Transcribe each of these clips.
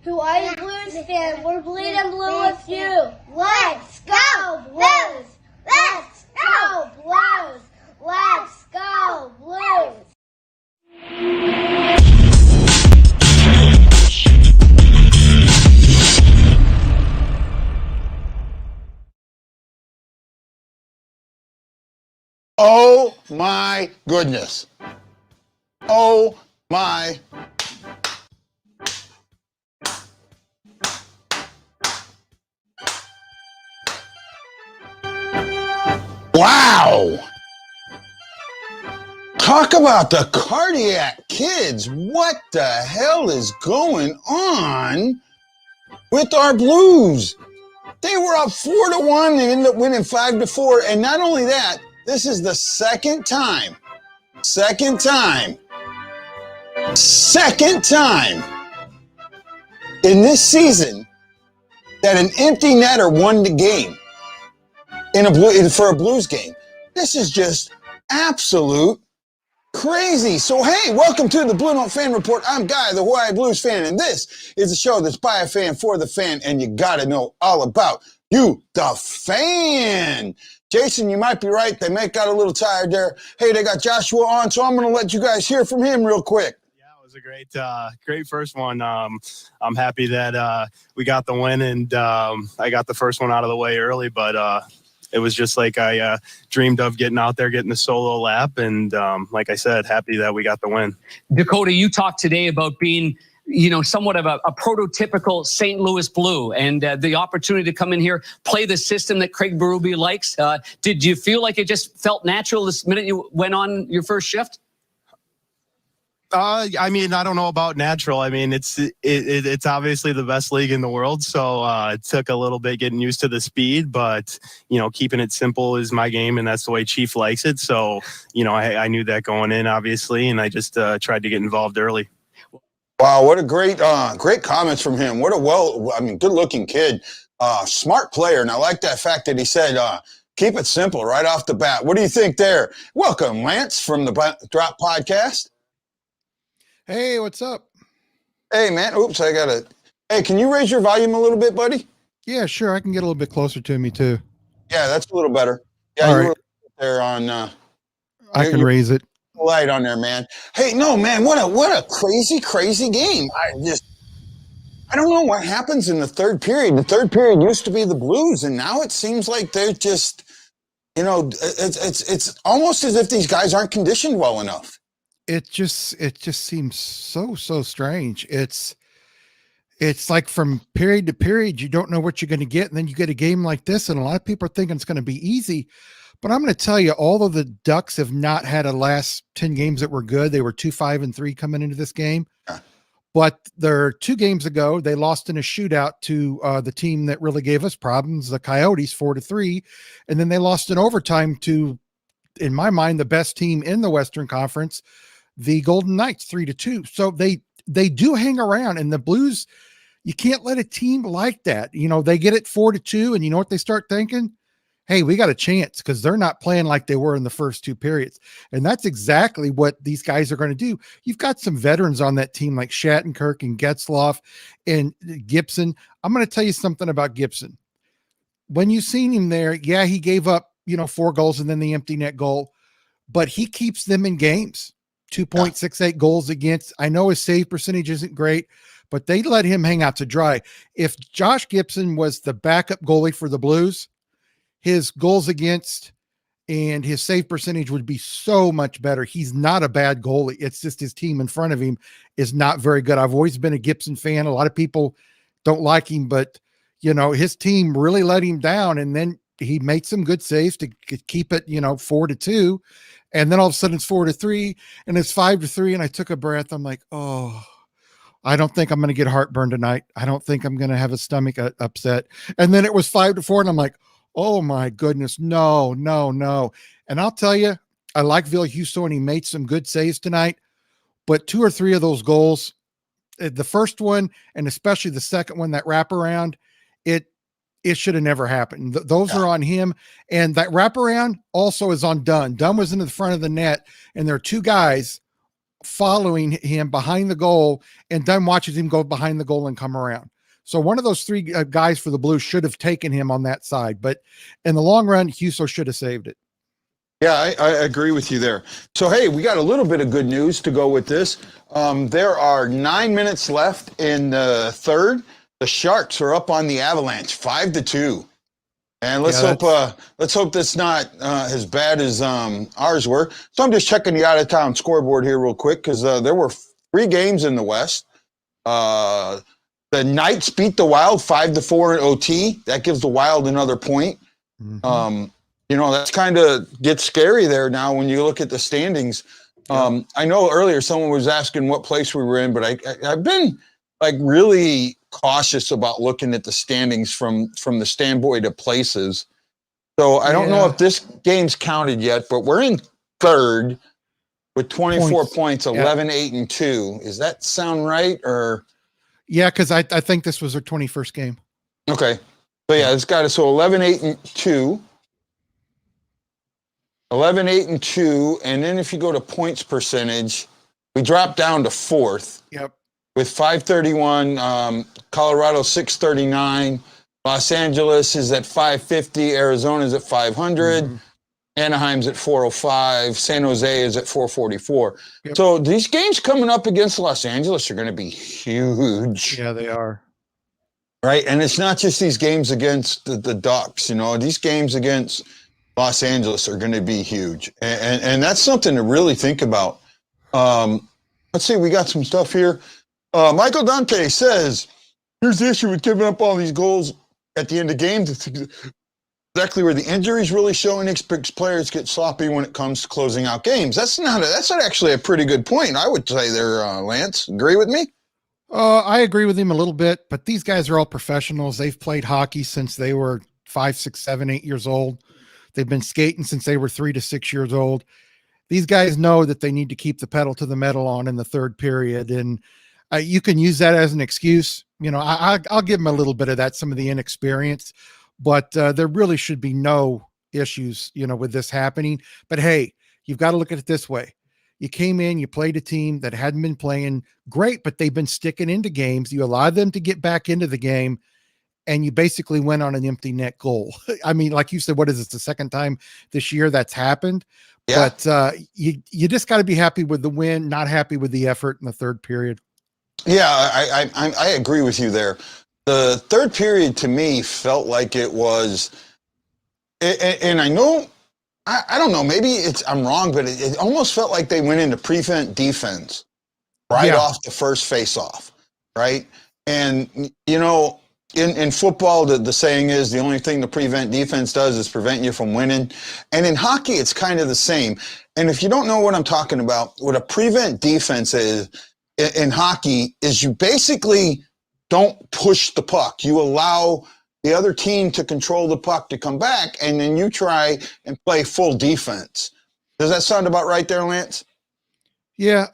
who are a Blues fan. We're bleeding blue with you. Let's go Blues! Let's go Blues! Let's go Blues! Oh my goodness. Oh my. Wow. Talk about the cardiac kids. What the hell is going on with our Blues? They were up 4-1 and ended up winning 5-4. And not only that, this is the second time in this season that an empty netter won the game for a Blues game. This is just absolute crazy. So, hey, welcome to the Blue Note Fan Report. I'm Guy, the Hawaii Blues fan, and this is a show that's by a fan for the fan, and you got to know all about you, the fan. Jason, you might be right. They might got a little tired there. Hey, they got Joshua on, so I'm going to let you guys hear from him real quick. Yeah, it was a great first one. I'm happy that we got the win, and I got the first one out of the way early, but it was just like I dreamed of, getting out there, getting the solo lap, and like I said, happy that we got the win. Dakota, you talked today about being somewhat of a prototypical St. Louis Blue, and the opportunity to come in here, play the system that Craig Berube likes. Did you feel like it just felt natural this minute you went on your first shift? I mean, I don't know about natural. I mean, it's obviously the best league in the world, so it took a little bit getting used to the speed, but keeping it simple is my game, and that's the way Chief likes it. So I knew that going in, obviously, and I just tried to get involved early. Wow, what a great comments from him. What a good-looking kid, smart player, and I like that fact that he said, keep it simple right off the bat. What do you think there? Welcome, Lance, from the Drop Podcast. Hey, what's up? Hey, man. Oops, Hey, can you raise your volume a little bit, buddy? Yeah, sure. I can get a little bit closer to me, too. Yeah, that's a little better. Yeah, all you right. were there on... I can raise it. Light on there, man. Hey, no, man, what a crazy game. I don't know what happens in the third period. The third period used to be the Blues, and now it seems like they're just, it's almost as if these guys aren't conditioned well enough. It just seems so strange. It's like from period to period, you don't know what you're going to get, and then you get a game like this, and a lot of people are thinking it's going to be easy. But I'm going to tell you, although the Ducks have not had a last 10 games that were good, they were 2-5-3 coming into this game. But there 2 games ago, they lost in a shootout to the team that really gave us problems, the Coyotes, 4-3. And then they lost in overtime to, in my mind, the best team in the Western Conference, the Golden Knights, 3-2. So they do hang around, and the Blues, you can't let a team like that. They get it 4-2, and you know what they start thinking? Hey, we got a chance, because they're not playing like they were in the first 2 periods. And that's exactly what these guys are going to do. You've got some veterans on that team like Shattenkirk and Getzlaf and Gibson. I'm going to tell you something about Gibson. When you seen him there, yeah, he gave up, 4 goals and then the empty net goal, but he keeps them in games. 2.68 goals against. I know his save percentage isn't great, but they let him hang out to dry. If Josh Gibson was the backup goalie for the Blues, his goals against and his save percentage would be so much better. He's not a bad goalie. It's just his team in front of him is not very good. I've always been a Gibson fan. A lot of people don't like him, but his team really let him down. And then he made some good saves to keep it, 4-2. And then all of a sudden it's 4-3 and it's 5-3. And I took a breath. I'm like, oh, I don't think I'm going to get heartburn tonight. I don't think I'm going to have a stomach upset. And then it was 5-4. And I'm like, oh my goodness, no. And I'll tell you, I like Husso, and he made some good saves tonight, but 2 or 3 of those goals, the first one, and especially the second one, that wraparound, it should have never happened. Those are on him. And that wraparound also is on Dunn. Dunn was in the front of the net, and there are 2 guys following him behind the goal and then watches him go behind the goal and come around. So one of those three guys for the Blues should have taken him on that side, but in the long run, Husso should have saved it. Yeah, I agree with you there. So, hey, we got a little bit of good news to go with this. There are 9 minutes left in the third. The Sharks are up on the Avalanche, 5-2. And let's hope that's not as bad as ours were. So I'm just checking the out-of-town scoreboard here real quick because there were 3 games in the West. The Knights beat the Wild 5-4 in OT. That gives the Wild another point. Mm-hmm. That's kind of gets scary there now when you look at the standings. I know earlier someone was asking what place we were in, but I've been like really cautious about looking at the standings from the standpoint of places. So I don't know if this game's counted yet, but we're in third with 24 points 11, 8, and 2. Does that sound right? Or yeah, because I think this was our 21st game. Okay. So yeah, it's got it. So 11, 8, and 2. 11, 8, and 2. And then if you go to points percentage, we drop down to 4th. Yep. With 531, Colorado 639, Los Angeles is at 550, Arizona's at 500, Anaheim's at 405, San Jose is at 444. Yep. So these games coming up against Los Angeles are going to be huge. Yeah, they are. Right, and it's not just these games against the Ducks. These games against Los Angeles are going to be huge, and that's something to really think about. Let's see, we got some stuff here. Michael Dante says, here's the issue with giving up all these goals at the end of games. It's exactly where the injuries really show, and players get sloppy when it comes to closing out games. That's not actually a pretty good point, I would say there, Lance. Agree with me? I agree with him a little bit, but these guys are all professionals. They've played hockey since they were 5, 6, 7, 8 years old. They've been skating since they were 3 to 6 years old. These guys know that they need to keep the pedal to the metal on in the third period, and you can use that as an excuse. I'll give them a little bit of that, some of the inexperience, but there really should be no issues, with this happening. But hey, you've got to look at it this way. You came in, you played a team that hadn't been playing great, but they've been sticking into games. You allowed them to get back into the game, and you basically went on an empty net goal. I mean, like you said, what is this, the second time this year that's happened? Yeah. But you just got to be happy with the win, not happy with the effort in the third period. Yeah, I agree with you there. The third period to me felt like it was, and I know, I don't know, maybe I'm wrong, but it almost felt like they went into prevent defense right off the first face-off, right? And, in football, the saying is the only thing the prevent defense does is prevent you from winning. And in hockey, it's kind of the same. And if you don't know what I'm talking about, what a prevent defense is in hockey is you basically don't push the puck. You allow the other team to control the puck to come back, and then you try and play full defense. Does that sound about right there, Lance? Yeah,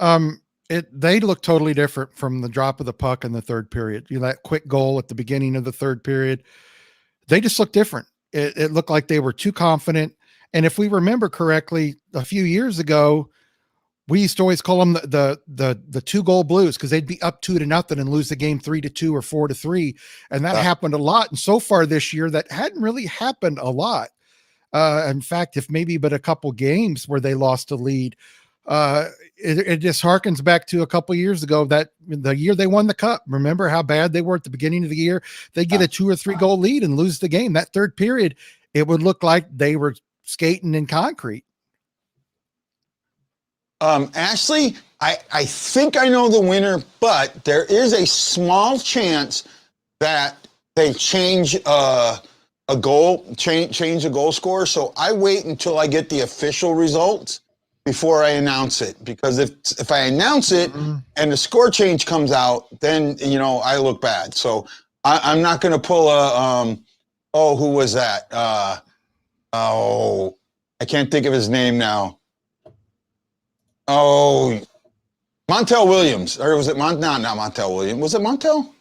they look totally different from the drop of the puck in the third period. That quick goal at the beginning of the third period, they just look different. It looked like they were too confident. And if we remember correctly, a few years ago, we used to always call them the 2-goal Blues because they'd be up 2-0 and lose the game 3-2 or 4-3. And that happened a lot. And so far this year, that hadn't really happened a lot. In fact, if maybe but a couple games where they lost a lead, it just harkens back to a couple years ago, that the year they won the cup. Remember how bad they were at the beginning of the year? They get a 2 or 3 goal lead and lose the game. That third period, it would look like they were skating in concrete. Ashley, I think I know the winner, but there is a small chance that they change a goal scorer. So I wait until I get the official results before I announce it, because if I announce it and the score change comes out, then I look bad. So I'm not going to pull who was that? I can't think of his name now. Oh, Montel Williams, or was it not Montel Williams? Was it Montel?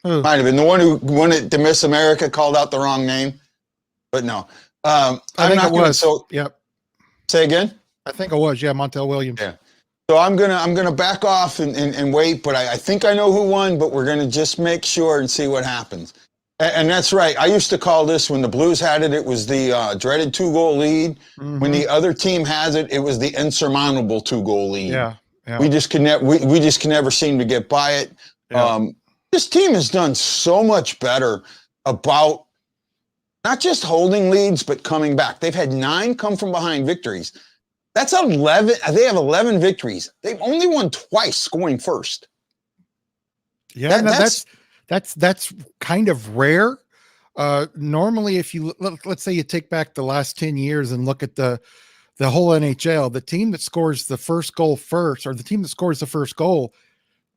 Who? Might have been the one who won it to Miss America, called out the wrong name, but no. I think it was. So yep. Say again. I think it was. Yeah, Montel Williams. Yeah. So I'm gonna back off and wait, but I think I know who won, but we're gonna just make sure and see what happens. And that's right. I used to call this, when the Blues had it, it was the dreaded 2-goal lead. When the other team has it, it was the insurmountable 2-goal lead. Yeah. Yeah. We just can we just can never seem to get by it. Yeah. This team has done so much better about not just holding leads, but coming back. They've had 9 come from behind victories. That's 11. They have 11 victories. They've only won twice, scoring first. Yeah, that's kind of rare. Normally, if you let's say you take back the last 10 years and look at the whole NHL, the team that scores the first goal first, or the team that scores the first goal,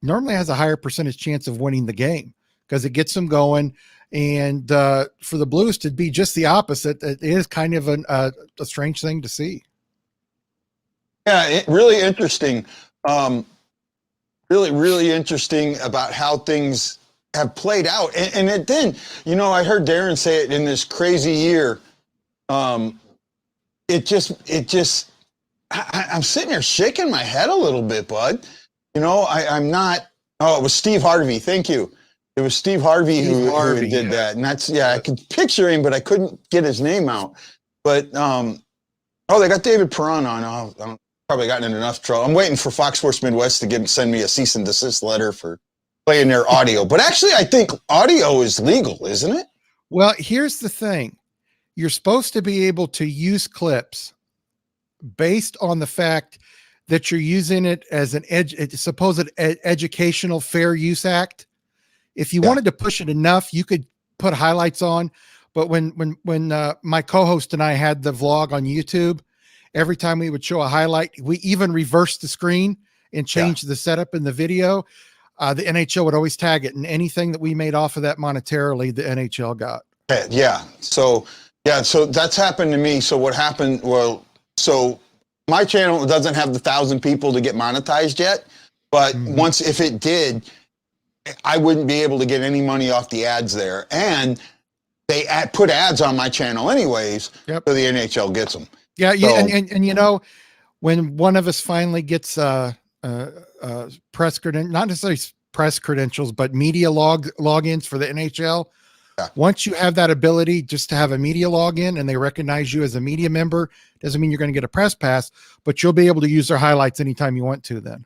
normally has a higher percentage chance of winning the game because it gets them going. And for the Blues to be just the opposite, it is kind of a strange thing to see. Yeah, really interesting. Really interesting about how things have played out. And it then, I heard Darren say it in this crazy year. I'm sitting here shaking my head a little bit, bud. I'm not, it was Steve Harvey. Thank you. It was Steve Harvey who did that. And that's, I could picture him, but I couldn't get his name out. But, they got David Perron on. I'm probably gotten in enough trouble. I'm waiting for Fox Sports Midwest to send me a cease and desist letter for playing their audio. But actually, I think audio is legal, isn't it? Well, here's the thing. You're supposed to be able to use clips based on the fact that you're using it as an supposed educational fair use act. If you wanted to push it enough, you could put highlights on. But when my co-host and I had the vlog on YouTube, every time we would show a highlight, we even reversed the screen and changed the setup in the video. The NHL would always tag it, and anything that we made off of that monetarily, the NHL got. Yeah. So that's happened to me. So what happened? Well, so my channel doesn't have the 1,000 people to get monetized yet, but if it did, I wouldn't be able to get any money off the ads there. And they put ads on my channel anyways, so the NHL gets them. Yeah, and when one of us finally gets press credentials, not necessarily press credentials, but media logins for the NHL. Yeah. Once you have that ability just to have a media login and they recognize you as a media member, doesn't mean you're going to get a press pass, but you'll be able to use their highlights anytime you want to then.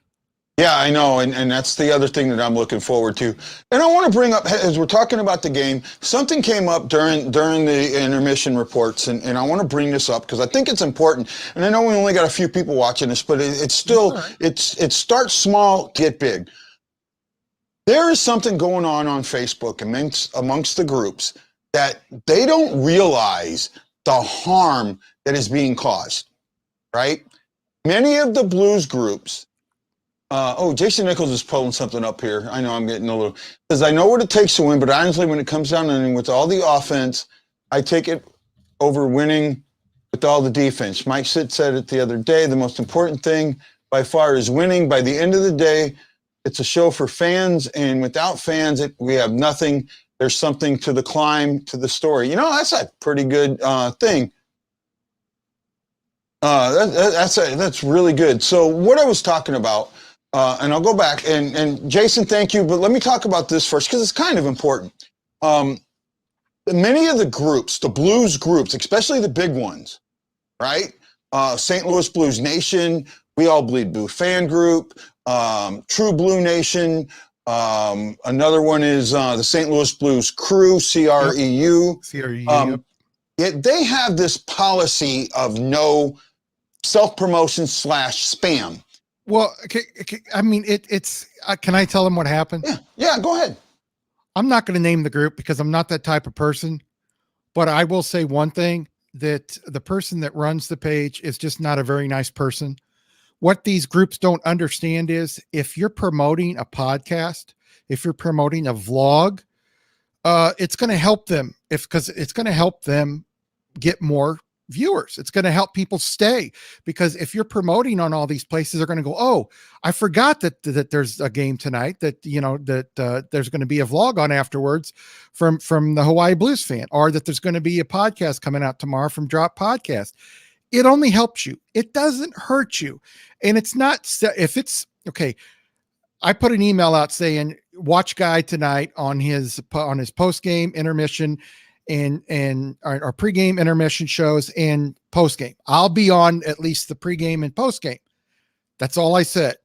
Yeah, I know, and that's the other thing that I'm looking forward to. And I want to bring up, as we're talking about the game, something came up during the intermission reports, and I want to bring this up because I think it's important. And I know we only got a few people watching this, but it's still, it starts small, get big. There is something going on Facebook amongst the groups that they don't realize the harm that is being caused, right? Many of the Blues groups, Jason Nichols is pulling something up here. I know I'm getting a little, because I know what it takes to win, but honestly, when it comes down to with all the offense, I take it over winning with all the defense. Mike Sitt said it the other day. The most important thing by far is winning. By the end of the day, it's a show for fans, and without fans, we have nothing. There's something to the climb, to the story. That's a pretty good thing. That's really good. So what I was talking about, and I'll go back, and Jason, thank you, but let me talk about this first because it's kind of important. Many of the groups, the Blues groups, especially the big ones, right? St. Louis Blues Nation, We All Bleed Blue Fan Group, True Blue Nation, another one is the St. Louis Blues Crew, CREU. CREU. They have this policy of no self-promotion / spam. Well, I mean, it's. Can I tell them what happened? Yeah, go ahead. I'm not going to name the group because I'm not that type of person, but I will say one thing, that the person that runs the page is just not a very nice person. What these groups don't understand is if you're promoting a podcast, if you're promoting a vlog, it's going to help them because it's going to help them get more viewers. It's going to help people stay, because if you're promoting on all these places, they're going to go, oh, I forgot that there's a game tonight, that there's going to be a vlog on afterwards from the Hawaii Blues fan, or that there's going to be a podcast coming out tomorrow from Drop Podcast. it only helps you. It doesn't hurt you. And it's not, if it's okay. I put an email out saying, watch Guy tonight on his post game intermission and our pregame intermission shows and post game. I'll be on at least the pregame and post game. That's all I said.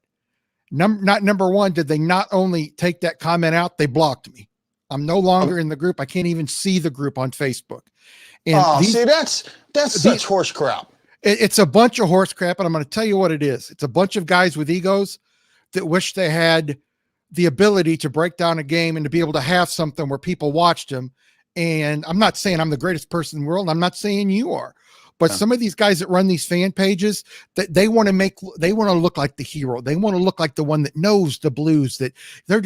Number one, did they not only take that comment out, they blocked me. I'm no longer in the group. I can't even see the group on Facebook. And see, that's such horse crap. It's a bunch of horse crap, and I'm going to tell you what it is. It's a bunch of guys with egos that wish they had the ability to break down a game and to be able to have something where people watched them. And I'm not saying I'm the greatest person in the world. I'm not saying you are, but some of these guys that run these fan pages, that they want to look like the hero. They want to look like the one that knows the Blues, that they're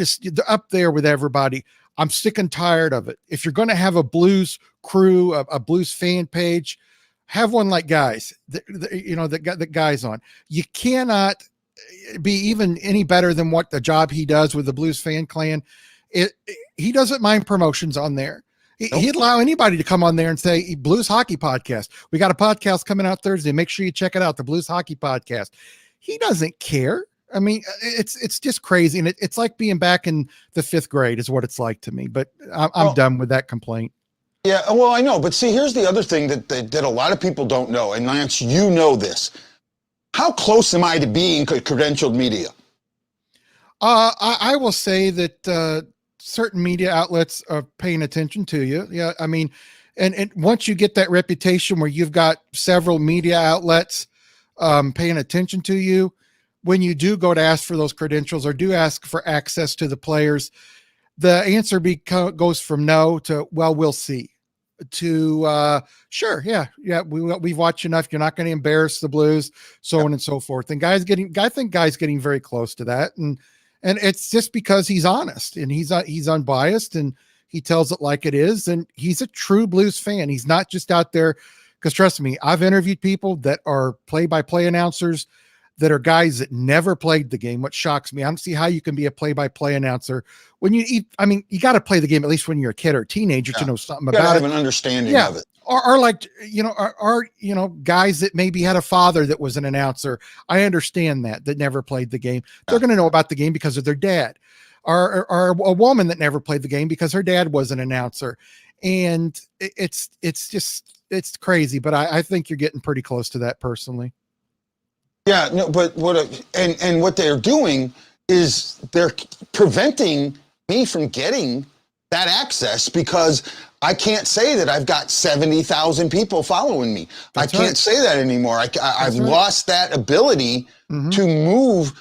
up there with everybody. I'm sick and tired of it. If you're going to have a Blues crew, a Blues fan page, have one like Guys, that Guys on. You cannot be even any better than what the job he does with the Blues fan clan. He doesn't mind promotions on there. He'd allow anybody to come on there and say, Blues Hockey Podcast. We got a podcast coming out Thursday. Make sure you check it out, the Blues Hockey Podcast. He doesn't care. I mean, it's just crazy. And it's like being back in the 5th grade is what it's like to me. But I'm done with that complaint. Yeah, well, I know. But see, here's the other thing that a lot of people don't know. And Lance, you know this. How close am I to being credentialed media? I will say that certain media outlets are paying attention to you. Yeah, I mean, and once you get that reputation where you've got several media outlets paying attention to you, when you do go to ask for those credentials or do ask for access to the players, the answer goes from no to, well, we'll see, to sure, yeah, we've watched enough. You're not going to embarrass the Blues, so on and so forth. And I think Guy's getting very close to that, and it's just because he's honest and he's unbiased and he tells it like it is, and he's a true Blues fan. He's not just out there, because trust me, I've interviewed people that are play-by-play announcers that are guys that never played the game, which shocks me. I don't see how you can be a play-by-play announcer when you got to play the game at least when you're a kid or a teenager to know something about it. Have an understanding of it. Or like, guys that maybe had a father that was an announcer. I understand that never played the game. They're going to know about the game because of their dad. Or a woman that never played the game because her dad was an announcer. And it's crazy, but I think you're getting pretty close to that personally. Yeah, no, but what they're doing is they're preventing me from getting that access because I can't say that I've got 70,000 people following me. I can't say that anymore. I've lost that ability to move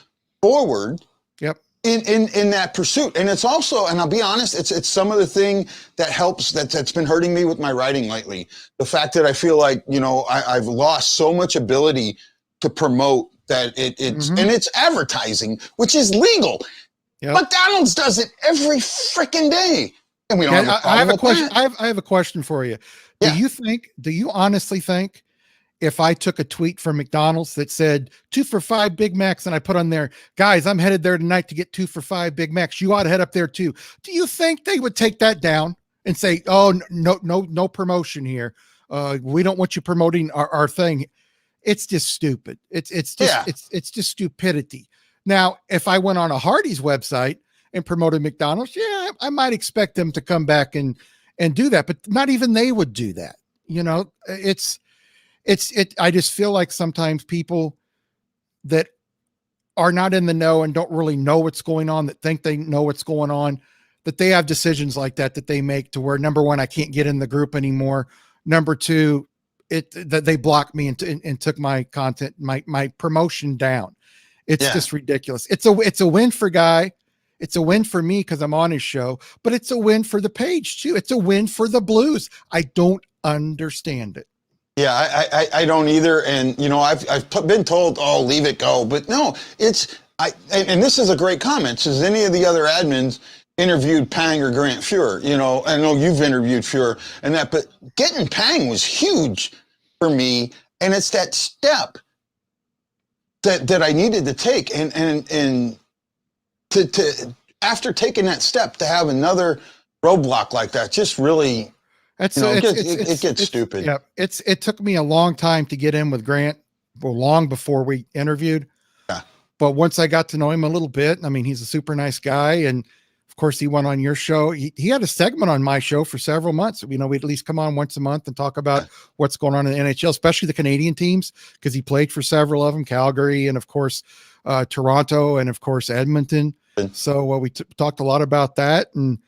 forward. Yep. In that pursuit. And it's also, and I'll be honest, it's some of the thing that helps that's been hurting me with my writing lately. The fact that I feel like, I've lost so much ability to promote that it's and it's advertising, which is legal. Yep. McDonald's does it every freaking day. And we don't have I have a question. I have a question for you. Do you honestly think if I took a tweet from McDonald's that said 2 for $5 Big Macs and I put on there, guys, I'm headed there tonight to get 2 for $5 Big Macs. You ought to head up there too. Do you think they would take that down and say, oh, no promotion here. We don't want you promoting our thing. It's just stupid. It's just stupidity. Now, if I went on a Hardee's website and promoted McDonald's, I might expect them to come back and do that, but not even they would do that. I just feel like sometimes people that are not in the know and don't really know what's going on, that think they know what's going on, that they have decisions like that they make to where, number one, I can't get in the group anymore. Number two, that they blocked me and took my content, my promotion down. It's just ridiculous. It's a win for Guy. It's a win for me because I'm on his show, but it's a win for the page too. It's a win for the Blues. I don't understand it. Yeah, I don't either. And, I've been told, oh, leave it go. But no, and this is a great comment. Says any of the other admins interviewed Pang or Grant Fuhr, I know you've interviewed Fuhr and that, but getting Pang was huge for me. And it's that step that I needed to take. And to after taking that step to have another roadblock like that, just really That's You know, it's it gets stupid. Yeah, it took me a long time to get in with Grant, well, long before we interviewed. Yeah. But once I got to know him a little bit, I mean, he's a super nice guy, and of course, he went on your show. He had a segment on my show for several months. You know, we'd at least come on once a month and talk about what's going on in the NHL, especially the Canadian teams, because he played for several of them, Calgary, and of course, Toronto, and of course, Edmonton. So we talked a lot about that. And,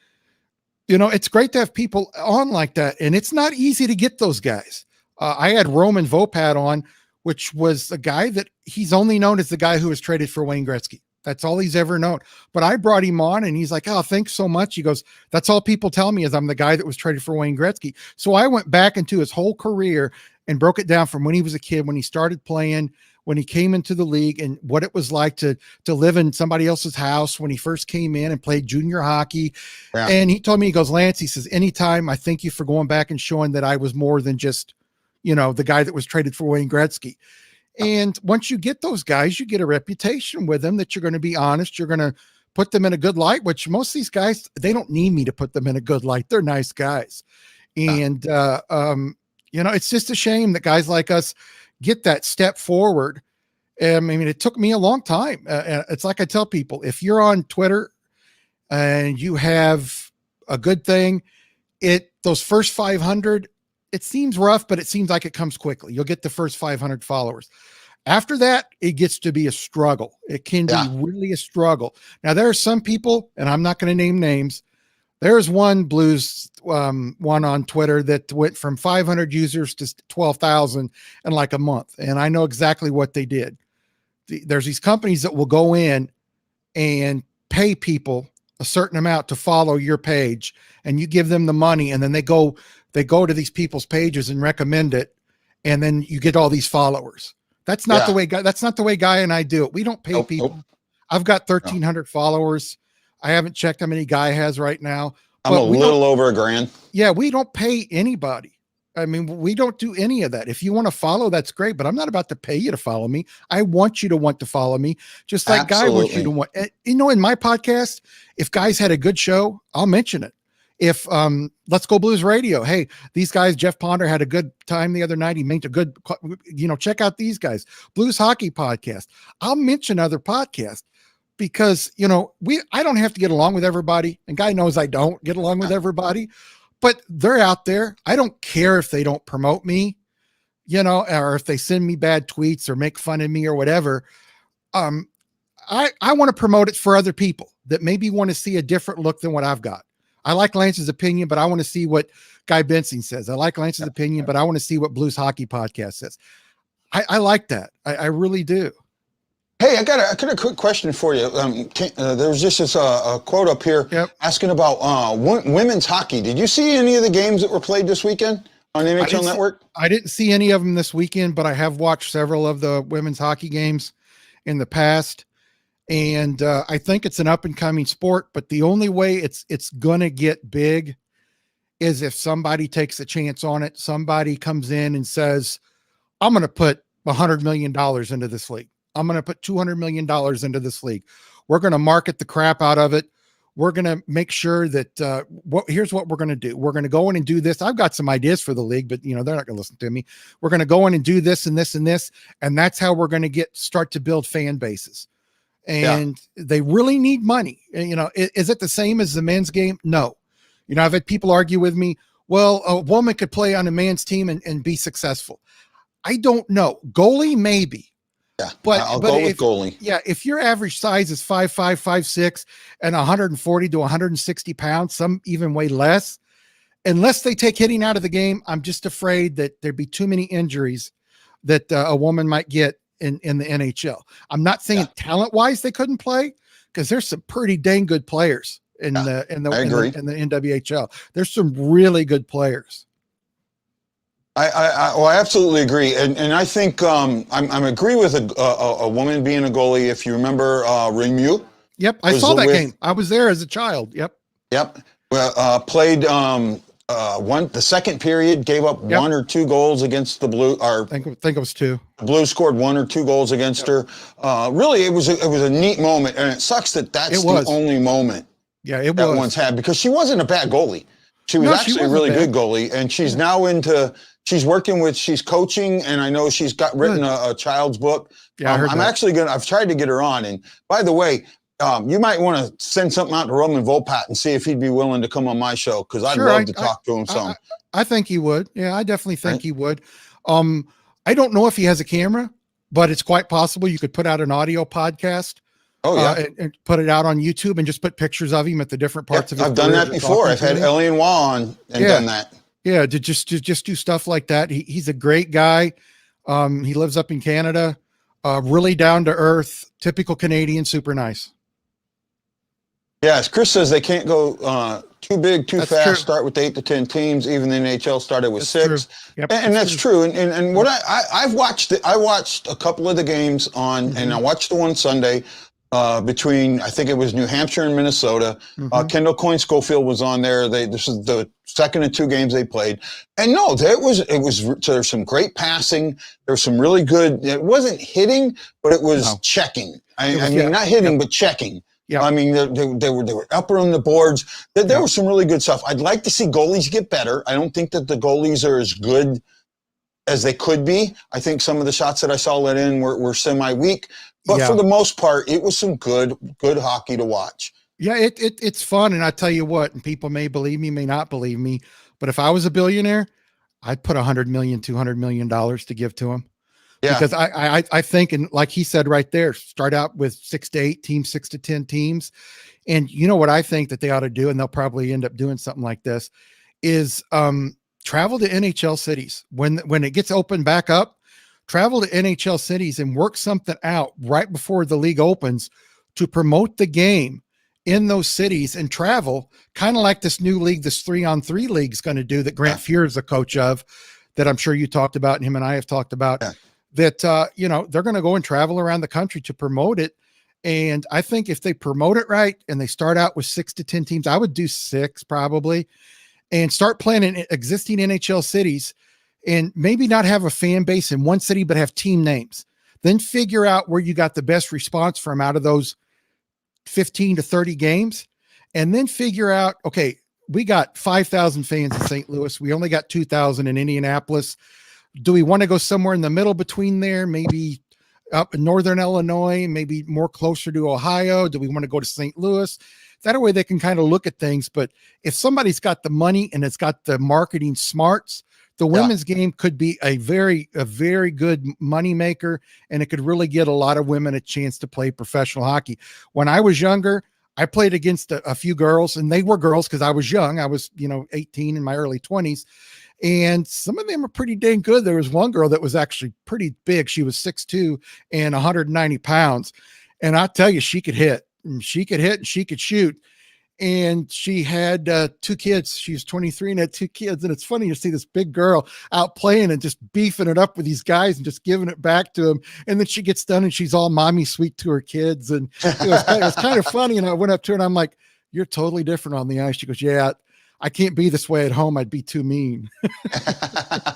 you know, it's great to have people on like that. And it's not easy to get those guys. I had Roman Vopat on, which was a guy that he's only known as the guy who was traded for Wayne Gretzky. That's all he's ever known. But I brought him on and he's like, oh, thanks so much. He goes, that's all people tell me is I'm the guy that was traded for Wayne Gretzky. So I went back into his whole career and broke it down from when he was a kid, when he started playing, when he came into the league, and what it was like to live in somebody else's house when he first came in and played junior hockey. Yeah. And he told me, he goes, Lance, he says, anytime, I thank you for going back and showing that I was more than just, you know, the guy that was traded for Wayne Gretzky. And once you get those guys, you get a reputation with them that you're going to be honest. You're going to put them in a good light, which most of these guys, they don't need me to put them in a good light. They're nice guys. And, you know, it's just a shame that guys like us get that step forward. I mean, it took me a long time. It's like I tell people, if you're on Twitter and you have a good thing, those first 500, it seems rough, but it seems like it comes quickly. You'll get the first 500 followers. After that, it gets to be a struggle. It can be really a struggle. Now, there are some people, and I'm not going to name names. There's one Blues one on Twitter that went from 500 users to 12,000 in like a month. And I know exactly what they did. There's these companies that will go in and pay people a certain amount to follow your page, and you give them the money, and then they go to these people's pages and recommend it, and then you get all these followers. That's not the way Guy and I do it. We don't pay people. Nope. I've got 1,300 followers. I haven't checked how many Guy has right now. I'm a little over $1,000. Yeah, we don't pay anybody. I mean, we don't do any of that. If you want to follow, that's great, but I'm not about to pay you to follow me. I want you to want to follow me, just like Guy wants you to want. You know, in my podcast, if guys had a good show, I'll mention it. If Let's Go Blues Radio, hey, these guys, Jeff Ponder had a good time the other night. He made a good, you know, check out these guys. Blues Hockey Podcast. I'll mention other podcasts because, you know, I don't have to get along with everybody, and Guy knows I don't get along with everybody, but they're out there. I don't care if they don't promote me, you know, or if they send me bad tweets or make fun of me or whatever. I want to promote it for other people that maybe want to see a different look than what I've got. I like Lance's opinion, but I want to see what Guy Benson says. I like Lance's opinion, but I want to see what Blues Hockey Podcast says. I like that. I really do. Hey, I got a quick question for you. There was just this quote up here asking about women's hockey. Did you see any of the games that were played this weekend on NHL Network? I didn't see any of them this weekend, but I have watched several of the women's hockey games in the past. And I think it's an up and coming sport, but the only way it's going to get big is if somebody takes a chance on it. Somebody comes in and says, I'm going to put $100 million into this league. I'm going to put $200 million into this league. We're going to market the crap out of it. We're going to make sure that here's what we're going to do. We're going to go in and do this. I've got some ideas for the league, but you know, they're not going to listen to me. We're going to go in and do this and this and this. And that's how we're going to start to build fan bases. And they really need money. And, you know, is it the same as the men's game? No. You know, I've had people argue with me, well, a woman could play on a man's team and be successful. I don't know. Goalie, maybe. Yeah, but I'll go with goalie. Yeah, if your average size is 5'5", 5'6", and 140 to 160 pounds, some even way less, unless they take hitting out of the game, I'm just afraid that there'd be too many injuries that a woman might get in the NHL. I'm not saying talent-wise they couldn't play, because there's some pretty dang good players in the NWHL. There's some really good players. I absolutely agree, and I think I'm agree with a woman being a goalie. If you remember, Remu. Yep, I saw that game. I was there as a child. Yep. Well, played the second period, gave up 1 or 2 goals against the Blue. I think it was 2. The Blues scored 1 or 2 goals against her. Really, it was a neat moment, and it sucks that that's the only moment. Yeah, it that was. one's had, because she wasn't a bad goalie. She was No, she actually a wasn't really bad. good goalie, and she's now she's coaching, and I know she's got written a child's book. Yeah, I heard I'm that. actually I've tried to get her on. And by the way, you might want to send something out to Roman Volpat and see if he'd be willing to come on my show, because I'd Sure, love to talk to him some. I think he would. Yeah, I definitely think Right? he would. I don't know if he has a camera, but it's quite possible you could put out an audio podcast. Oh yeah. And put it out on YouTube and just put pictures of him at the different parts of his I've done career that before. I've had Ellie and Wah on and done that. Yeah, to just do stuff like that. He's a great guy. He lives up in Canada. Really down to earth, typical Canadian, super nice. Yes, Chris says they can't go too big, too That's fast. true. Start with 8 to 10 teams. Even the NHL started with That's 6. true. Yep, And that's true. And what I've watched, I watched a couple of the games on, and I watched the one Sunday between, I think it was New Hampshire and Minnesota. Kendall Coyne Schofield was on there. This is the second of 2 games they played. And no, there's some great passing. There's some really good, it wasn't hitting, but it was checking. I mean, not hitting, but checking. Yeah, I mean, they were up on the boards. There was some really good stuff. I'd like to see goalies get better. I don't think that the goalies are as good as they could be. I think some of the shots that I saw let in were semi-weak. But for the most part, it was some good hockey to watch. Yeah, it's fun. And I tell you what, and people may believe me, may not believe me, but if I was a billionaire, I'd put $100 million, $200 million to give to him. Yeah. Because I think, and like he said right there, start out with 6 to 8 teams, 6 to 10 teams. And you know what I think that they ought to do, and they'll probably end up doing something like this, is travel to NHL cities. When it gets opened back up, travel to NHL cities and work something out right before the league opens to promote the game in those cities, and travel kind of like this new league, this 3-on-3 league is going to do, that Grant Fuhr is the coach of, that I'm sure you talked about and him and I have talked about. Yeah. That, they're going to go and travel around the country to promote it. And I think if they promote it right and they start out with 6 to 10 teams, I would do 6 probably, and start playing in existing NHL cities, and maybe not have a fan base in one city, but have team names. Then figure out where you got the best response from out of those 15 to 30 games. And then figure out, okay, we got 5,000 fans in St. Louis. We only got 2,000 in Indianapolis. Do we want to go somewhere in the middle between there? Maybe up in Northern Illinois, maybe more closer to Ohio. Do we want to go to St. Louis? That way they can kind of look at things. But if somebody's got the money and it's got the marketing smarts, the women's game could be a very good money maker, and it could really get a lot of women a chance to play professional hockey. When I was younger, I played against a few girls, and they were girls because I was young. I was, 18 in my early 20s. And some of them are pretty dang good. There was one girl that was actually pretty big. She was 6'2" and 190 pounds. And I tell you, she could hit, and she could shoot. And she had 2 kids. She was 23 and had 2 kids. And it's funny to see this big girl out playing and just beefing it up with these guys and just giving it back to them. And then she gets done and she's all mommy sweet to her kids. And it was kind of funny. And I went up to her and I'm like, "You're totally different on the ice." She goes, "Yeah, I can't be this way at home. I'd be too mean."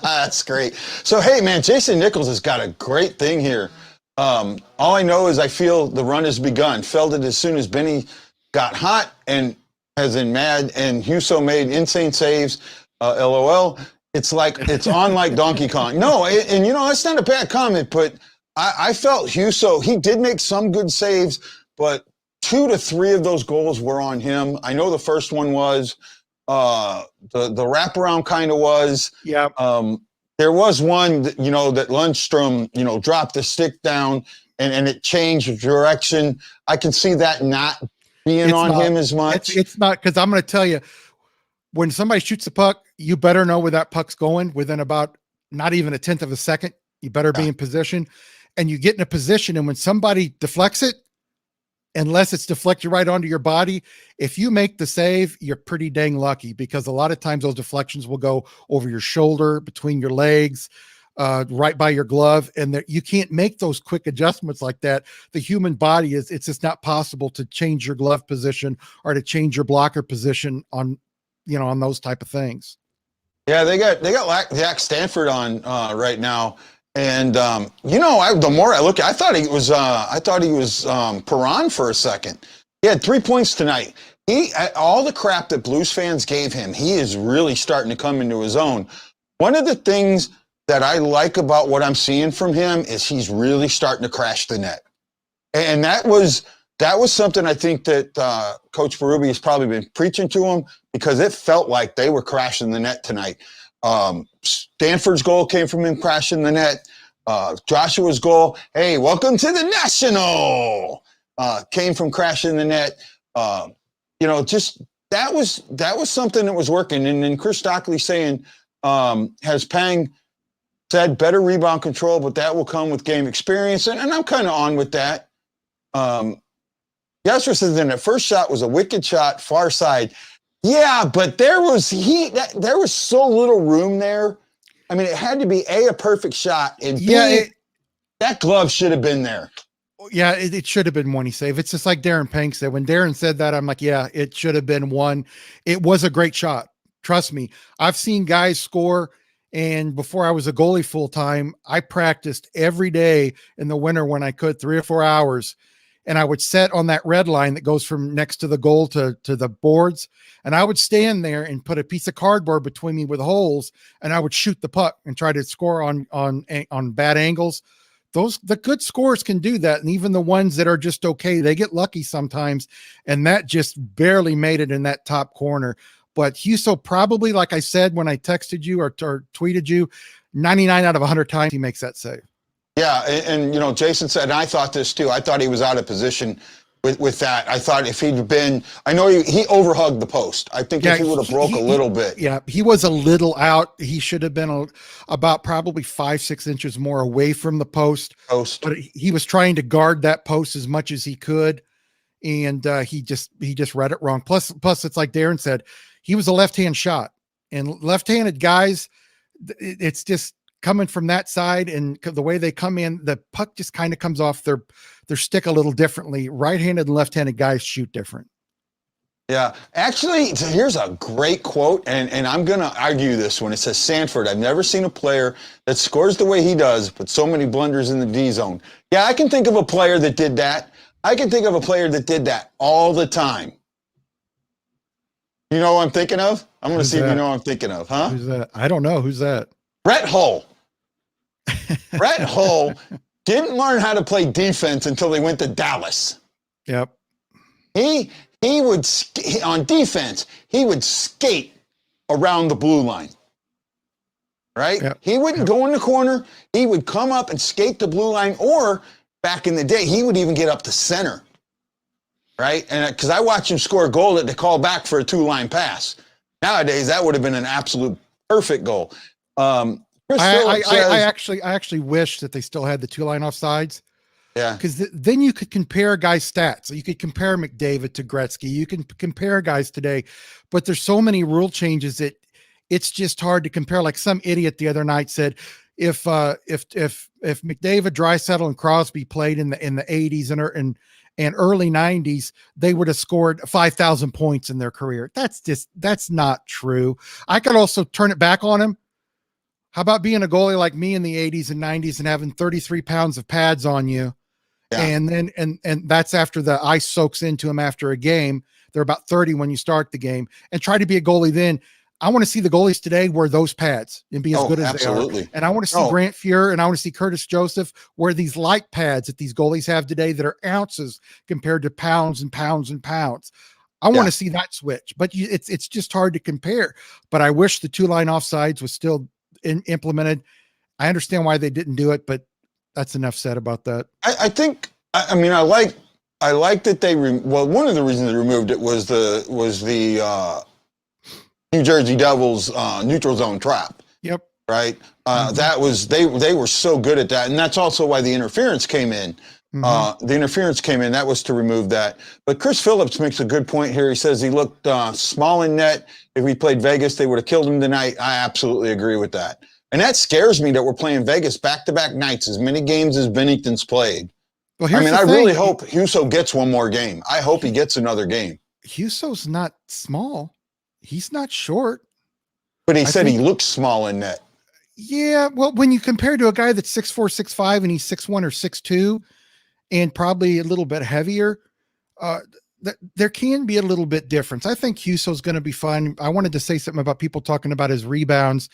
That's great. So, hey, man, Jason Nichols has got a great thing here. All I know is I feel the run has begun. Felt it as soon as Benny got hot, and as in mad, and Husso made insane saves. LOL. It's like, it's on like Donkey Kong. No, and that's not a bad comment, but I felt Husso, he did make some good saves, but 2 to 3 of those goals were on him. I know the first one was. The wraparound kind of was. Yeah. There was one that, that Lundstrom, dropped the stick down and it changed direction. I can see that not being him as much. It's not, because I'm going to tell you, when somebody shoots a puck, you better know where that puck's going within about not even a tenth of a second. You better be in position, and you get in a position. And when somebody deflects it, unless it's deflected right onto your body, if you make the save, you're pretty dang lucky, because a lot of times those deflections will go over your shoulder, between your legs, right by your glove. And you can't make those quick adjustments like that. The human body it's just not possible to change your glove position or to change your blocker position on those type of things. Yeah, they got Jack Stanford on right now. And the more I look, I thought he was Perron for a second. He had 3 points tonight. all the crap that Blues fans gave him, he is really starting to come into his own. One of the things that I like about what I'm seeing from him is he's really starting to crash the net. And that was something I think that Coach Berube has probably been preaching to him, because it felt like they were crashing the net tonight. Stanford's goal came from him crashing the net. Joshua's goal, hey, welcome to the National, came from crashing the net. Just that was something that was working. And then Chris Stockley saying, has Pang said better rebound control, but that will come with game experience. And I'm kind of on with that. Yasser says, then that first shot was a wicked shot, far side. Yeah, but there was so little room there. I mean, it had to be a perfect shot, and B, that glove should have been there. Yeah, it should have been one he saved. It's just like Darren Pank said. When Darren said that, I'm like, yeah, it should have been one. It was a great shot. Trust me. I've seen guys score, and before I was a goalie full time, I practiced every day in the winter when I could, 3 or 4 hours. And I would set on that red line that goes from next to the goal to the boards. And I would stand there and put a piece of cardboard between me with holes, and I would shoot the puck and try to score on bad angles. The good scorers can do that. And even the ones that are just okay, they get lucky sometimes. And that just barely made it in that top corner. But Husso probably, like I said, when I texted you or tweeted you, 99 out of 100 times he makes that save. Yeah, and Jason said, and I thought this too, I thought he was out of position with that. I thought if he'd been, I know he overhugged the post. I think if he would have broke a little bit. Yeah, he was a little out. He should have been about probably 5-6 inches more away from the post. But he was trying to guard that post as much as he could, and he just read it wrong. Plus, it's like Darren said, he was a left-hand shot, and left-handed guys, it's just coming from that side, and the way they come in, the puck just kind of comes off their stick a little differently. Right-handed and left-handed guys shoot different. Yeah, actually, so here's a great quote, and I'm going to argue this one. It says, Sanford, I've never seen a player that scores the way he does, but so many blunders in the D zone. Yeah, I can think of a player that did that. I can think of a player that did that all the time. You know what I'm thinking of? I'm going to see if you know what I'm thinking of, huh? Who's that? I don't know. Who's that? Brett Hull. Brett Hull didn't learn how to play defense until he went to Dallas. Yep. He would, on defense, he would skate around the blue line. Right? Yep. He wouldn't go in the corner. He would come up and skate the blue line, or back in the day, he would even get up to center. Right? And because I watched him score a goal that they called back for a 2-line pass. Nowadays, that would have been an absolute perfect goal. I actually wish that they still had the 2-line offsides. Yeah. Because then you could compare guys' stats. You could compare McDavid to Gretzky. You can compare guys today, but there's so many rule changes that it's just hard to compare. Like some idiot the other night said, if McDavid, Draisaitl, and Crosby played in the 80s and early 90s, they would have scored 5,000 points in their career. That's not true. I could also turn it back on him. How about being a goalie like me in the 80s and 90s and having 33 pounds of pads on you? Yeah. And then, and that's after the ice soaks into them after a game. They're about 30 when you start the game, and try to be a goalie then. I want to see the goalies today wear those pads and be as good as they are. And I want to see Grant Fuhr, and I want to see Curtis Joseph wear these light pads that these goalies have today that are ounces compared to pounds and pounds and pounds. I want to see that switch, but it's just hard to compare. But I wish the 2-line offsides was still implemented. I understand why they didn't do it, but that's enough said about that. I think, I mean, I like that they, one of the reasons they removed it was the New Jersey Devils neutral zone trap. Yep. Right. That was, they were so good at that. And that's also why the interference came in. That was to remove that. But Chris Phillips makes a good point here. He says he looked small in net. If we played Vegas, they would have killed him tonight. I absolutely agree with that. And that scares me that we're playing Vegas back-to-back nights, as many games as Bennington's played. Well, I really hope Husso gets one more game. I hope he gets another game. Husso's not small. He's not short. But he said he looks small in net. Yeah, well, when you compare to a guy that's 6'4", 6'5", and he's 6'1" or 6'2", and probably a little bit heavier, there can be a little bit difference. I think Husso's going to be fine. I wanted to say something about people talking about his rebounds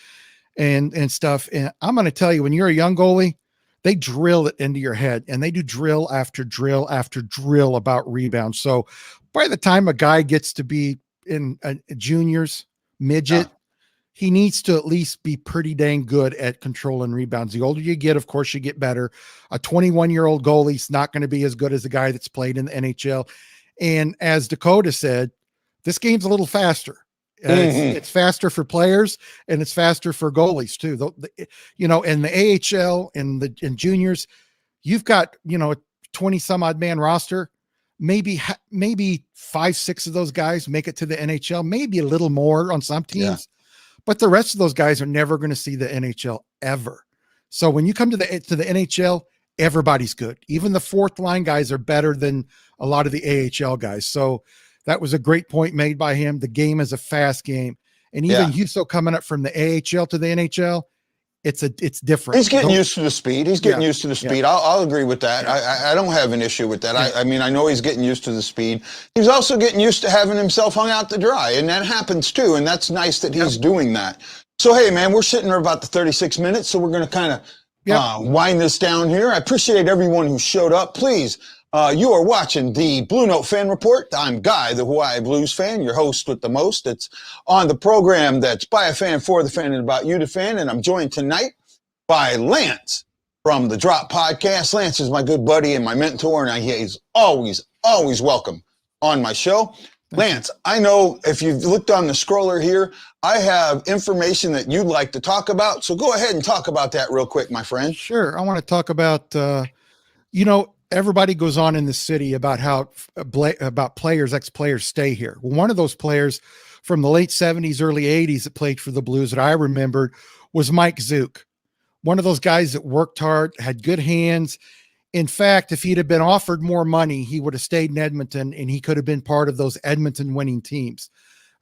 and stuff. And I'm going to tell you, when you're a young goalie, they drill it into your head, and they do drill after drill after drill about rebounds. So by the time a guy gets to be in a juniors, midget, he needs to at least be pretty dang good at controlling rebounds. The older you get, of course, you get better. A 21-year-old goalie's not going to be as good as a guy that's played in the NHL. And as Dakota said, this game's a little faster. It's faster for players, and it's faster for goalies too. You know, in the AHL and in juniors, you've got, you know, a 20 some odd man roster. Maybe 5-6 of those guys make it to the NHL, maybe a little more on some teams, but the rest of those guys are never going to see the NHL ever. So when you come to the NHL, everybody's good. Even the fourth line guys are better than a lot of the AHL guys. So that was a great point made by him. The game is a fast game. And even Husso coming up from the AHL to the NHL, it's different. He's getting used to the speed. He's getting used to the speed. I'll agree with that. I don't have an issue with that. I mean, I know he's getting used to the speed. He's also getting used to having himself hung out to dry, and that happens too. And that's nice that he's doing that. So, hey, man, we're sitting at about the 36 minutes, so we're going to kind of wind this down here. I appreciate everyone who showed up. Please, you are watching the Blue Note Fan Report. I'm Guy, the Hawaii Blues fan, your host with the most. It's on the program that's by a fan, for the fan, and about you, the fan. And I'm joined tonight by Lance from the Drop Podcast. Lance is my good buddy and my mentor, and he's always welcome on my show. Lance, I know if you've looked on the scroller here, I have information that you'd like to talk about. So go ahead and talk about that real quick, my friend. Sure. I want to talk about, you know, everybody goes on in the city about how ex-players stay here. One of those players from the late 70s, early 80s that played for the Blues that I remembered was Mike Zook. One of those guys that worked hard, had good hands. In fact, if he'd have been offered more money, he would have stayed in Edmonton, and he could have been part of those Edmonton winning teams.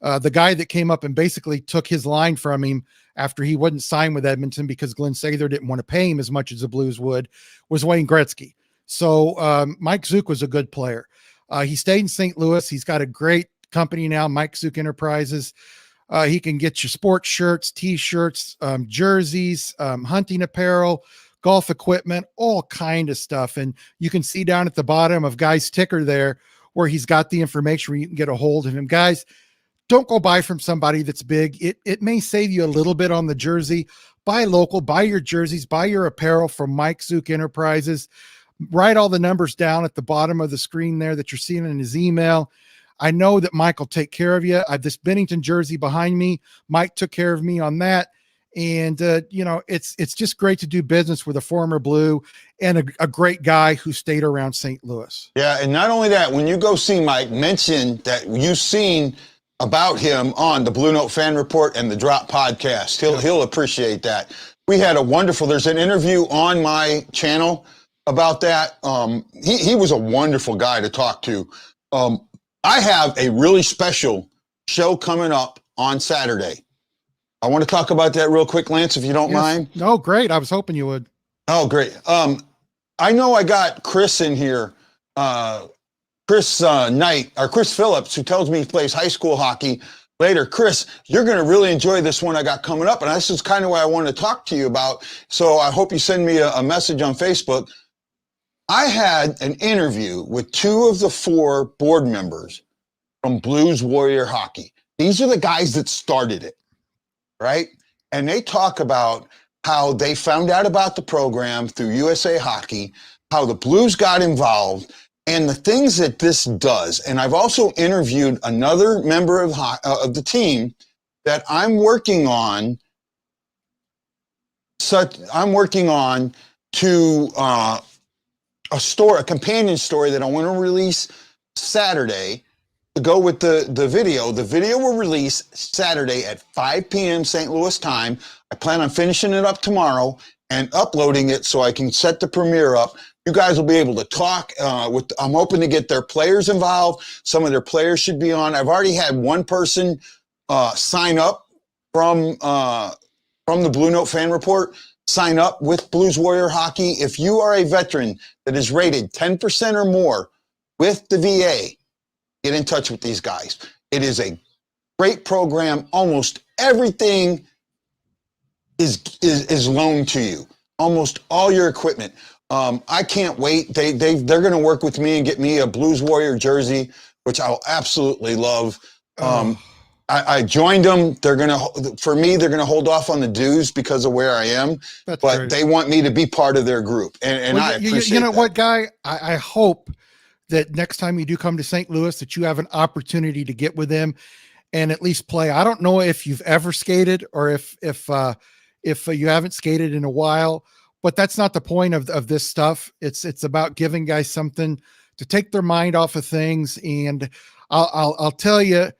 The guy that came up and basically took his line from him after he wouldn't sign with Edmonton because Glenn Sather didn't want to pay him as much as the Blues would was Wayne Gretzky. So Mike Zook was a good player. He stayed in St. Louis. He's got a great company now, Mike Zook Enterprises. He can get you sports shirts, T-shirts, jerseys, hunting apparel, golf equipment, all kind of stuff. And you can see down at the bottom of Guy's ticker there where he's got the information where you can get a hold of him. Guys, don't go buy from somebody that's big. It may save you a little bit on the jersey. Buy local, buy your jerseys, buy your apparel from Mike Zook Enterprises. Write all the numbers down at the bottom of the screen there that you're seeing in his email. I know that Mike will take care of you. I have this Bennington jersey behind me. Mike took care of me on that. And, you know, it's just great to do business with a former Blue and a great guy who stayed around St. Louis. Yeah, and not only that, when you go see Mike, mention that you've seen about him on the Blue Note Fan Report and the Drop Podcast. He'll appreciate that. We had there's an interview on my channel about that. He was a wonderful guy to talk to. I have a really special show coming up on Saturday. I want to talk about that real quick, Lance, if you don't mind. No, great. I was hoping you would. Oh, great. I know I got Chris in here, Chris Knight, or Chris Phillips, who tells me he plays high school hockey later. Chris, you're going to really enjoy this one I got coming up, and this is kind of what I want to talk to you about. So I hope you send me a message on Facebook. I had an interview with 2 of the 4 board members from Blues Warrior Hockey. These are the guys that started it, right? And they talk about how they found out about the program through USA Hockey, how the Blues got involved, and the things that this does. And I've also interviewed another member of the team that I'm working on to a companion story that I want to release Saturday to go with the video. The video will release Saturday at 5 p.m. St. Louis time. I plan on finishing it up tomorrow and uploading it so I can set the premiere up. You guys will be able to talk I'm hoping to get their players involved. Some of their players should be on. I've already had one person sign up from the Blue Note Fan Report. Sign up with Blues Warrior Hockey. If you are a veteran that is rated 10% or more with the VA, get in touch with these guys. It is a great program. Almost everything is loaned to you. Almost all your equipment. I can't wait. They're going to work with me and get me a Blues Warrior jersey, which I'll absolutely love. I joined them. They're going to hold off on the dues because of where I am, but great. they want me to be part of their group. And well, I appreciate you know that. what, Guy? I hope that next time you do come to St. Louis, that you have an opportunity to get with them and at least play. I don't know if you've ever skated or if you haven't skated in a while, but that's not the point of this stuff. It's about giving guys something to take their mind off of things. And I'll tell you,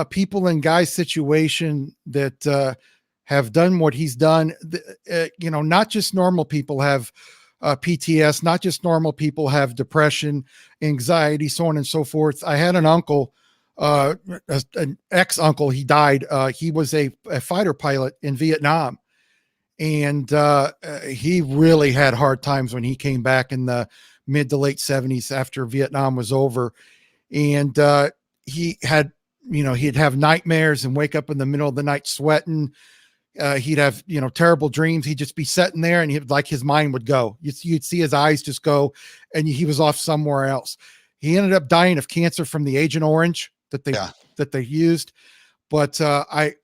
people in Guy's situation that have done what he's done, not just normal people have PTS, not just normal people have depression, anxiety, so on and so forth. I had an uncle, an ex-uncle, he died. He was a fighter pilot in Vietnam. And he really had hard times when he came back in the mid to late 70s after Vietnam was over. And he had, he'd have nightmares and wake up in the middle of the night sweating. He'd have, terrible dreams. He'd just be sitting there and his mind would go. You'd see his eyes just go and he was off somewhere else. He ended up dying of cancer from the Agent Orange that they used. But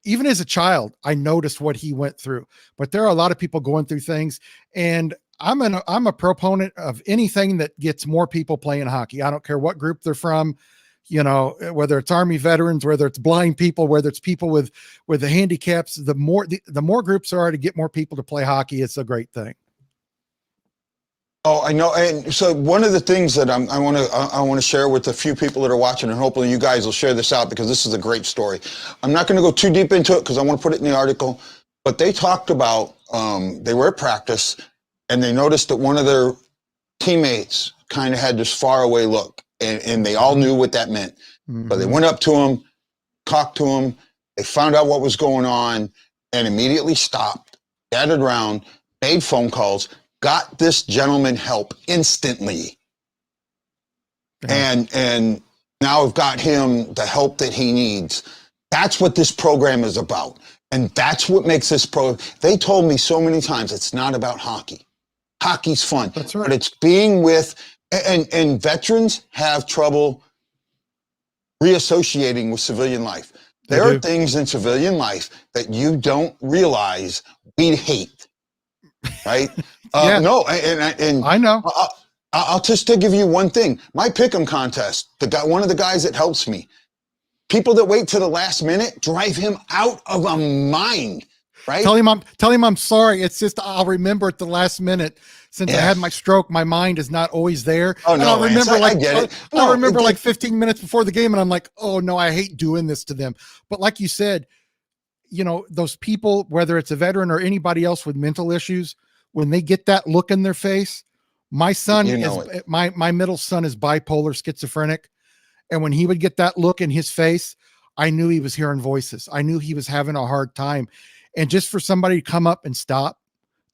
even as a child, I noticed what he went through. But there are a lot of people going through things, and I'm a proponent of anything that gets more people playing hockey. I don't care what group they're from, whether it's Army veterans, whether it's blind people, whether it's people with the handicaps. The more groups there are to get more people to play hockey, it's a great thing. Oh, I know. And so one of the things that I want to share with a few people that are watching, and hopefully you guys will share this out because this is a great story. I'm not going to go too deep into it because I want to put it in the article, but they talked about, they were at practice and they noticed that one of their teammates kind of had this faraway look and they all knew what that meant. Mm-hmm. But they went up to him, talked to him, they found out what was going on and immediately stopped, gathered around, made phone calls, got this gentleman help instantly. Yeah. And now I've got him the help that he needs. That's what this program is about. And that's what makes this they told me so many times, it's not about hockey. Hockey's fun. That's right. But it's being with, and veterans have trouble reassociating with civilian life. There are things in civilian life that you don't realize we hate. Right? Yeah. No, and I know. I'll just to give you one thing. My pick'em contest, one of the guys that helps me, people that wait to the last minute drive him out of a mind. Right? Tell him I'm sorry. It's just I'll remember at the last minute. Since I had my stroke, my mind is not always there. Oh no, I'll remember I get it. I remember like 15 minutes before the game, and I'm like, oh no, I hate doing this to them. But like you said, those people, whether it's a veteran or anybody else with mental issues, when they get that look in their face, my son my middle son is bipolar schizophrenic. And when he would get that look in his face, I knew he was hearing voices. I knew he was having a hard time. And just for somebody to come up and stop,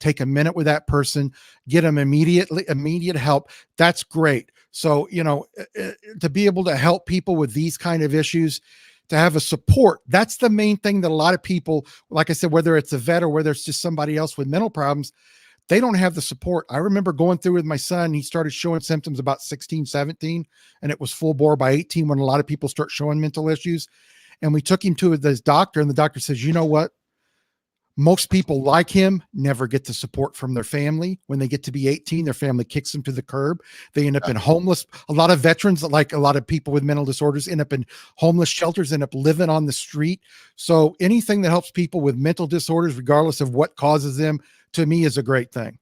take a minute with that person, get them immediate help. That's great. So, to be able to help people with these kind of issues, to have a support, that's the main thing that a lot of people, like I said, whether it's a vet or whether it's just somebody else with mental problems, they don't have the support. I remember going through with my son, he started showing symptoms about 16, 17, and it was full bore by 18 when a lot of people start showing mental issues. And we took him to this doctor, and the doctor says, you know what? Most people like him never get the support from their family. When they get to be 18, their family kicks them to the curb. They end up in homeless. A lot of veterans, like a lot of people with mental disorders, end up in homeless shelters, end up living on the street. So anything that helps people with mental disorders, regardless of what causes them, to me is a great thing.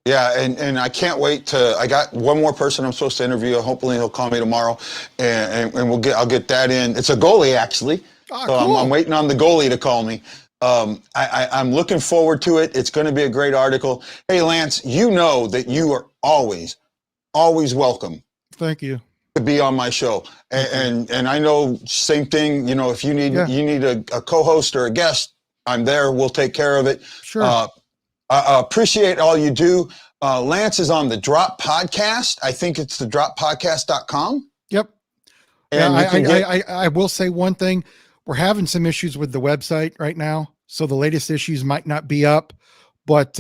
Yeah, and I can't wait I got one more person I'm supposed to interview. Hopefully he'll call me tomorrow and I'll get that in. It's a goalie actually. So cool. I'm waiting on the goalie to call me. I'm looking forward to it. It's going to be a great article. Hey, Lance, you know that you are always welcome. Thank you. To be on my show. And I know same thing, if you need a co-host or a guest, I'm there. We'll take care of it. Sure. I appreciate all you do. Lance is on the Drop Podcast. I think it's the droppodcast.com. Yep. And you can get, I will say one thing. We're having some issues with the website right now, so the latest issues might not be up. But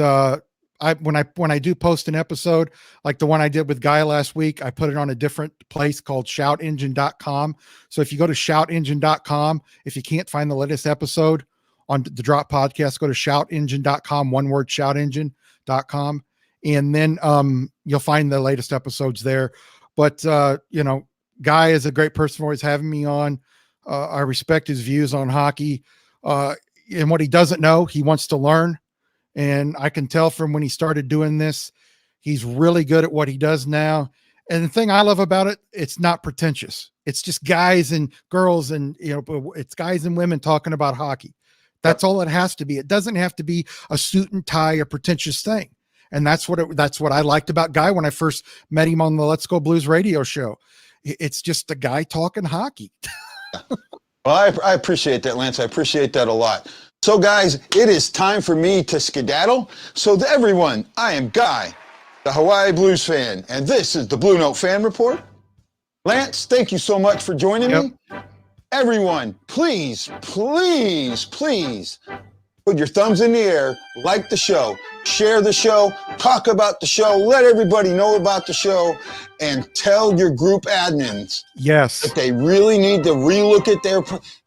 when I do post an episode, like the one I did with Guy last week, I put it on a different place called shoutengine.com. So if you go to shoutengine.com, if you can't find the latest episode on the Drop Podcast, go to shoutengine.com, one word, shoutengine.com. And then you'll find the latest episodes there. But, Guy is a great person for always having me on. I respect his views on hockey. And what he doesn't know, he wants to learn. And I can tell from when he started doing this, he's really good at what he does now. And the thing I love about it, it's not pretentious. It's just guys and girls and, it's guys and women talking about hockey. That's all it has to be. It doesn't have to be a suit and tie, a pretentious thing. And that's what I liked about Guy when I first met him on the Let's Go Blues radio show. It's just a guy talking hockey. Well, I appreciate that, Lance. I appreciate that a lot. So, guys, it is time for me to skedaddle. So, to everyone, I am Guy, the Hawaii Blues fan, and this is the Blue Note Fan Report. Lance, thank you so much for joining me. Everyone, please, please, please put your thumbs in the air, like the show, share the show, talk about the show, let everybody know about the show, and tell your group admins that they really need to relook at their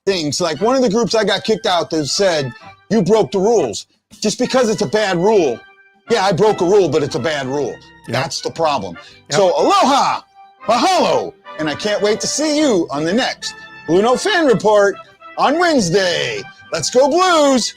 things. Like one of the groups I got kicked out that said, you broke the rules. Just because it's a bad rule. Yeah, I broke a rule, but it's a bad rule. That's the problem. So aloha, mahalo, and I can't wait to see you on the next Blue Note Fan Report on Wednesday. Let's go Blues!